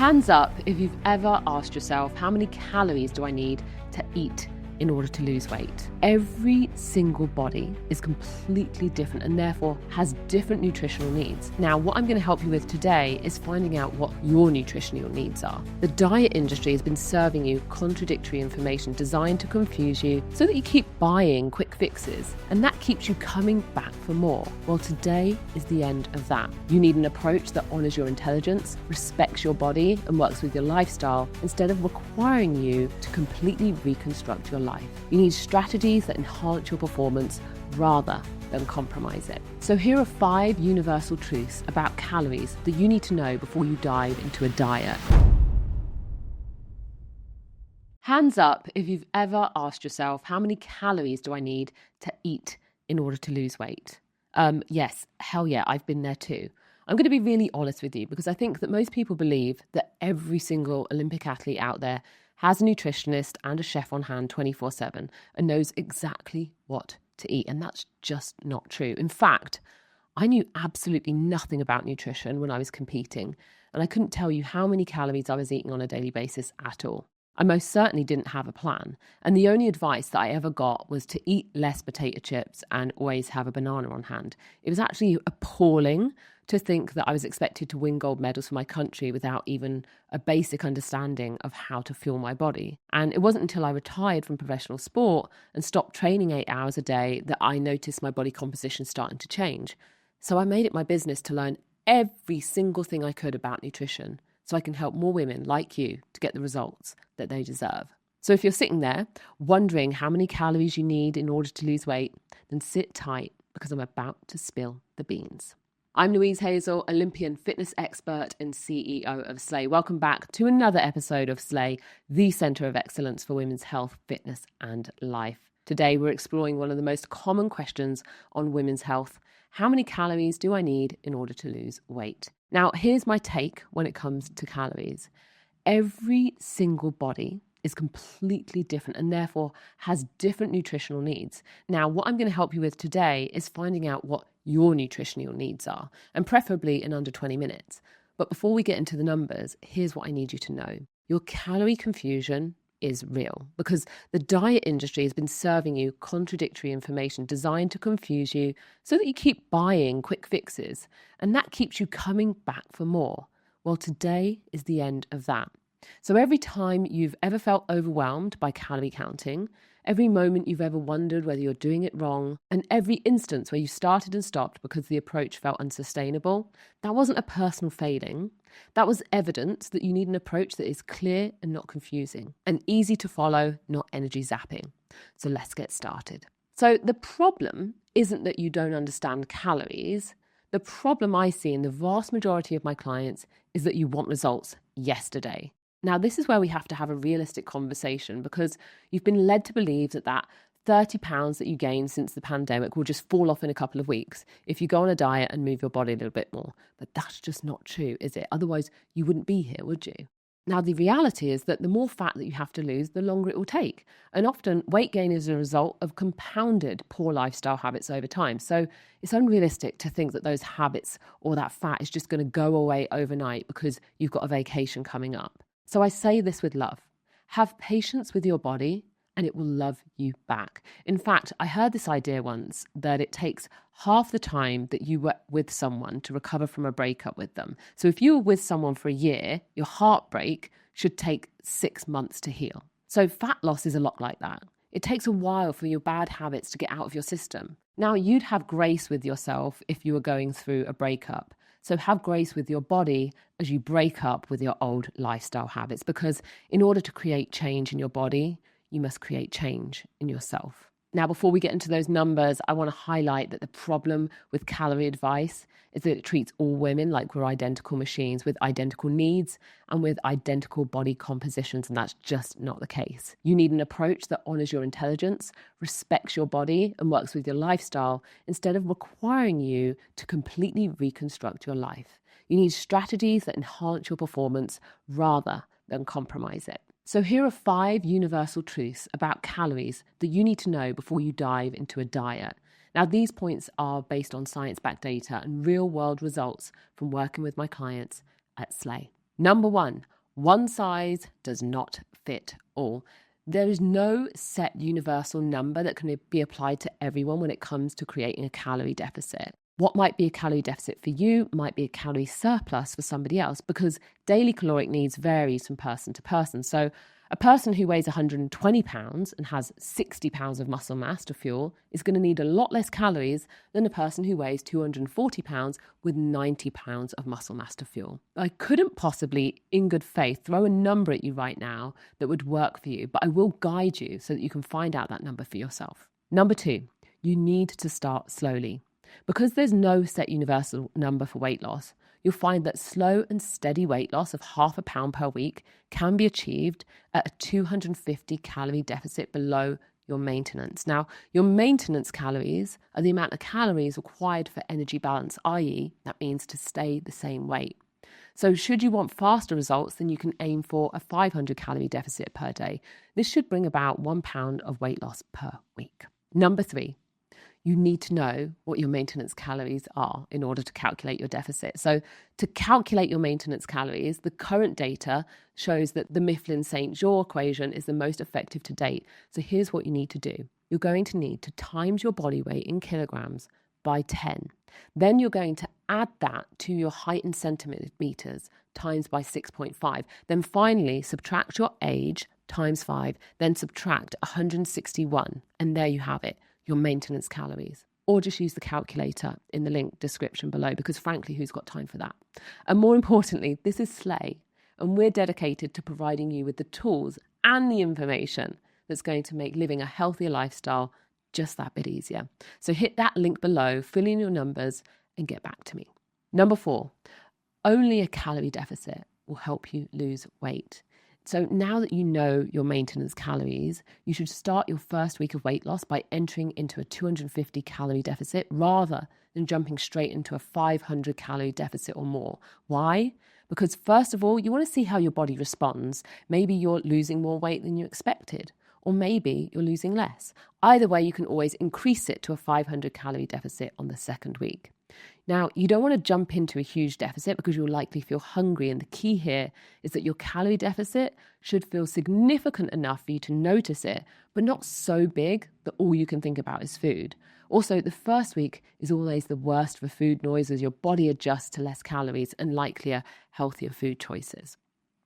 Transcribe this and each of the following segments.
Hands up if you've ever asked yourself, how many calories do I need to eat in order to lose weight? Every single body is completely different and therefore has different nutritional needs. Now, what I'm going to help you with today is finding out what your nutritional needs are. The diet industry has been serving you contradictory information designed to confuse you so that you keep buying quick fixes, and that keeps you coming back for more. Well, today is the end of that. You need an approach that honors your intelligence, respects your body, and works with your lifestyle instead of requiring you to completely reconstruct your life. You need strategies that enhance your performance rather than compromise it. So here are 5 universal truths about calories that you need to know before you dive into a diet. Hands up if you've ever asked yourself, how many calories do I need to eat in order to lose weight? Yes, hell yeah, I've been there too. I'm going to be really honest with you because I think that most people believe that every single Olympic athlete out there has a nutritionist and a chef on hand 24/7 and knows exactly what to eat. And that's just not true. In fact, I knew absolutely nothing about nutrition when I was competing, and I couldn't tell you how many calories I was eating on a daily basis at all. I most certainly didn't have a plan, and the only advice that I ever got was to eat less potato chips and always have a banana on hand. It was actually appalling to think that I was expected to win gold medals for my country without even a basic understanding of how to fuel my body. And it wasn't until I retired from professional sport and stopped training 8 hours a day that I noticed my body composition starting to change. So I made it my business to learn every single thing I could about nutrition so I can help more women like you to get the results that they deserve. So if you're sitting there wondering how many calories you need in order to lose weight, then sit tight because I'm about to spill the beans. I'm Louise Hazel, Olympian fitness expert and CEO of Slay. Welcome back to another episode of Slay, the centre of excellence for women's health, fitness and life. Today we're exploring one of the most common questions on women's health. How many calories do I need in order to lose weight? Now, here's my take when it comes to calories. Every single body is completely different and therefore has different nutritional needs. Now, what I'm going to help you with today is finding out what your nutritional needs are, and preferably in under 20 minutes. But before we get into the numbers, here's what I need you to know. Your calorie confusion is real because the diet industry has been serving you contradictory information designed to confuse you so that you keep buying quick fixes, and that keeps you coming back for more. Well, today is the end of that. So every time you've ever felt overwhelmed by calorie counting, every moment you've ever wondered whether you're doing it wrong, and every instance where you started and stopped because the approach felt unsustainable, that wasn't a personal failing. That was evidence that you need an approach that is clear and not confusing, and easy to follow, not energy zapping. So let's get started. So the problem isn't that you don't understand calories. The problem I see in the vast majority of my clients is that you want results yesterday. Now, this is where we have to have a realistic conversation because you've been led to believe that 30 pounds that you gained since the pandemic will just fall off in a couple of weeks if you go on a diet and move your body a little bit more. But that's just not true, is it? Otherwise, you wouldn't be here, would you? Now, the reality is that the more fat that you have to lose, the longer it will take. And often, weight gain is a result of compounded poor lifestyle habits over time. So it's unrealistic to think that those habits or that fat is just going to go away overnight because you've got a vacation coming up. So I say this with love. Have patience with your body and it will love you back. In fact, I heard this idea once that it takes half the time that you were with someone to recover from a breakup with them. So if you were with someone for a year, your heartbreak should take 6 months to heal. So fat loss is a lot like that. It takes a while for your bad habits to get out of your system. Now, you'd have grace with yourself if you were going through a breakup. So have grace with your body as you break up with your old lifestyle habits, because in order to create change in your body, you must create change in yourself. Now, before we get into those numbers, I want to highlight that the problem with calorie advice is that it treats all women like we're identical machines with identical needs and with identical body compositions, and that's just not the case. You need an approach that honors your intelligence, respects your body, and works with your lifestyle instead of requiring you to completely reconstruct your life. You need strategies that enhance your performance rather than compromise it. So here are 5 universal truths about calories that you need to know before you dive into a diet. Now, these points are based on science-backed data and real-world results from working with my clients at Slay. Number 1, One size does not fit all. There is no set universal number that can be applied to everyone when it comes to creating a calorie deficit. What might be a calorie deficit for you might be a calorie surplus for somebody else, because daily caloric needs varies from person to person. So a person who weighs 120 pounds and has 60 pounds of muscle mass to fuel is going to need a lot less calories than a person who weighs 240 pounds with 90 pounds of muscle mass to fuel. I couldn't possibly, in good faith, throw a number at you right now that would work for you, but I will guide you so that you can find out that number for yourself. Number 2, you need to start slowly. Because there's no set universal number for weight loss, you'll find that slow and steady weight loss of 0.5 pound per week can be achieved at a 250 calorie deficit below your maintenance. Now, your maintenance calories are the amount of calories required for energy balance, i.e., that means to stay the same weight. So should you want faster results, then you can aim for a 500 calorie deficit per day. This should bring about 1 pound of weight loss per week. Number 3, you need to know what your maintenance calories are in order to calculate your deficit. So to calculate your maintenance calories, the current data shows that the Mifflin-St. Jean equation is the most effective to date. So here's what you need to do. You're going to need to times your body weight in kilograms by 10. Then you're going to add that to your height in centimeters times by 6.5. Then finally subtract your age times 5, then subtract 161. And there you have it, your maintenance calories. Or just use the calculator in the link description below, because frankly, who's got time for that? And more importantly, this is Slay, and we're dedicated to providing you with the tools and the information that's going to make living a healthier lifestyle just that bit easier. So hit that link below, fill in your numbers, and get back to me. Number 4, only a calorie deficit will help you lose weight. So now that you know your maintenance calories, you should start your first week of weight loss by entering into a 250 calorie deficit rather than jumping straight into a 500 calorie deficit or more. Why? Because first of all, you want to see how your body responds. Maybe you're losing more weight than you expected, or maybe you're losing less. Either way, you can always increase it to a 500 calorie deficit on the second week. Now, you don't want to jump into a huge deficit because you'll likely feel hungry. And the key here is that your calorie deficit should feel significant enough for you to notice it, but not so big that all you can think about is food. Also, the first week is always the worst for food noise as your body adjusts to less calories and likelier, healthier food choices.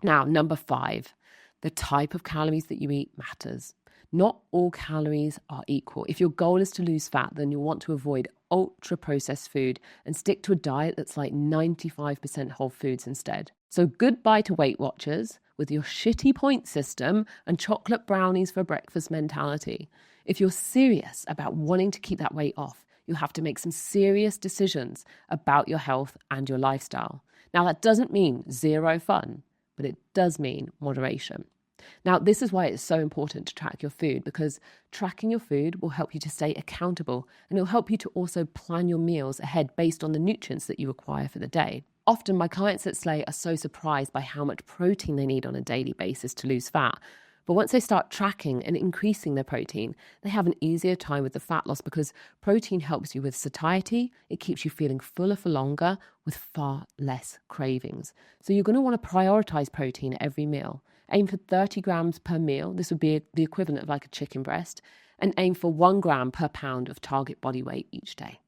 Now, number 5, the type of calories that you eat matters. Not all calories are equal. If your goal is to lose fat, then you'll want to avoid ultra-processed food and stick to a diet that's like 95% whole foods instead. So goodbye to Weight Watchers with your shitty point system and chocolate brownies for breakfast mentality. If you're serious about wanting to keep that weight off, you'll have to make some serious decisions about your health and your lifestyle. Now, that doesn't mean zero fun, but it does mean moderation. Now, this is why it's so important to track your food, because tracking your food will help you to stay accountable, and it'll help you to also plan your meals ahead based on the nutrients that you require for the day. Often my clients at Slay are so surprised by how much protein they need on a daily basis to lose fat. But once they start tracking and increasing their protein, they have an easier time with the fat loss, because protein helps you with satiety. It keeps you feeling fuller for longer with far less cravings. So you're going to want to prioritize protein at every meal. Aim for 30 grams per meal. This would be the equivalent of like a chicken breast. And aim for 1 gram per pound of target body weight each day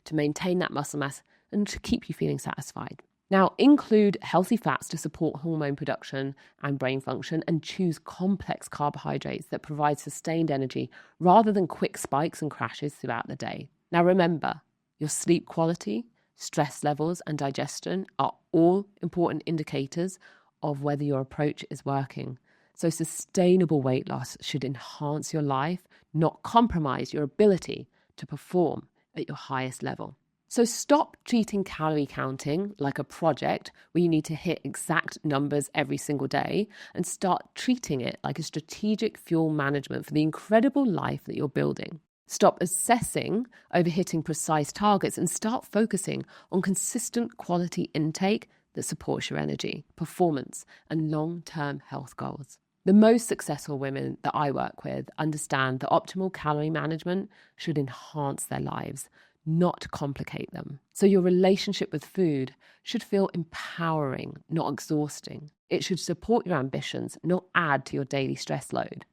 to maintain that muscle mass and to keep you feeling satisfied. Now, include healthy fats to support hormone production and brain function, and choose complex carbohydrates that provide sustained energy rather than quick spikes and crashes throughout the day. Now, remember, your sleep quality, stress levels, and digestion are all important indicators of whether your approach is working. So sustainable weight loss should enhance your life, not compromise your ability to perform at your highest level. So stop treating calorie counting like a project where you need to hit exact numbers every single day, and start treating it like a strategic fuel management for the incredible life that you're building. Stop obsessing over hitting precise targets and start focusing on consistent quality intake that supports your energy, performance, and long-term health goals. The most successful women that I work with understand that optimal calorie management should enhance their lives, not complicate them. So your relationship with food should feel empowering, not exhausting. It should support your ambitions, not add to your daily stress load.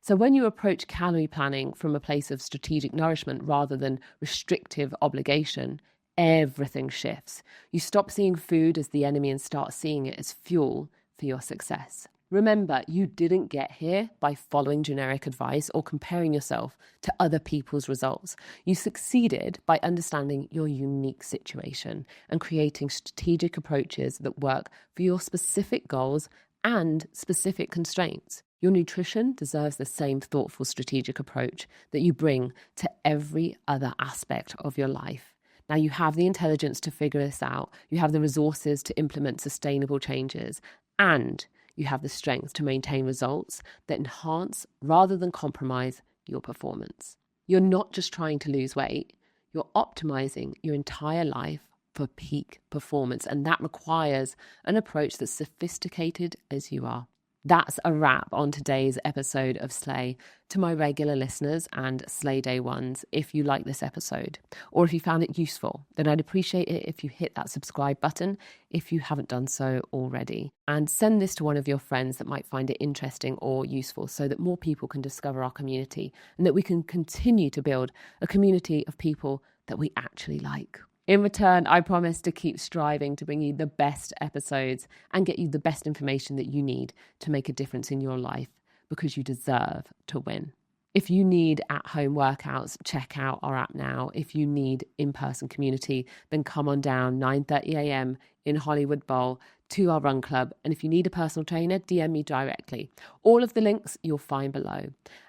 So when you approach calorie planning from a place of strategic nourishment rather than restrictive obligation, everything shifts. You stop seeing food as the enemy and start seeing it as fuel for your success. Remember, you didn't get here by following generic advice or comparing yourself to other people's results. You succeeded by understanding your unique situation and creating strategic approaches that work for your specific goals and specific constraints. Your nutrition deserves the same thoughtful strategic approach that you bring to every other aspect of your life. Now, you have the intelligence to figure this out, you have the resources to implement sustainable changes, and you have the strength to maintain results that enhance rather than compromise your performance. You're not just trying to lose weight, you're optimizing your entire life for peak performance, and that requires an approach that's sophisticated as you are. That's a wrap on today's episode of Slay. To my regular listeners and Slay Day ones, if you like this episode or if you found it useful, then I'd appreciate it if you hit that subscribe button if you haven't done so already. And send this to one of your friends that might find it interesting or useful so that more people can discover our community and that we can continue to build a community of people that we actually like. In return, I promise to keep striving to bring you the best episodes and get you the best information that you need to make a difference in your life, because you deserve to win. If you need at-home workouts, check out our app now. If you need in-person community, then come on down 9:30 a.m. in Hollywood Bowl to our run club. And if you need a personal trainer, DM me directly. All of the links you'll find below.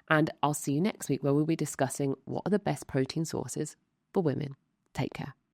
And I'll see you next week where we'll be discussing what are the best protein sources for women. Take care.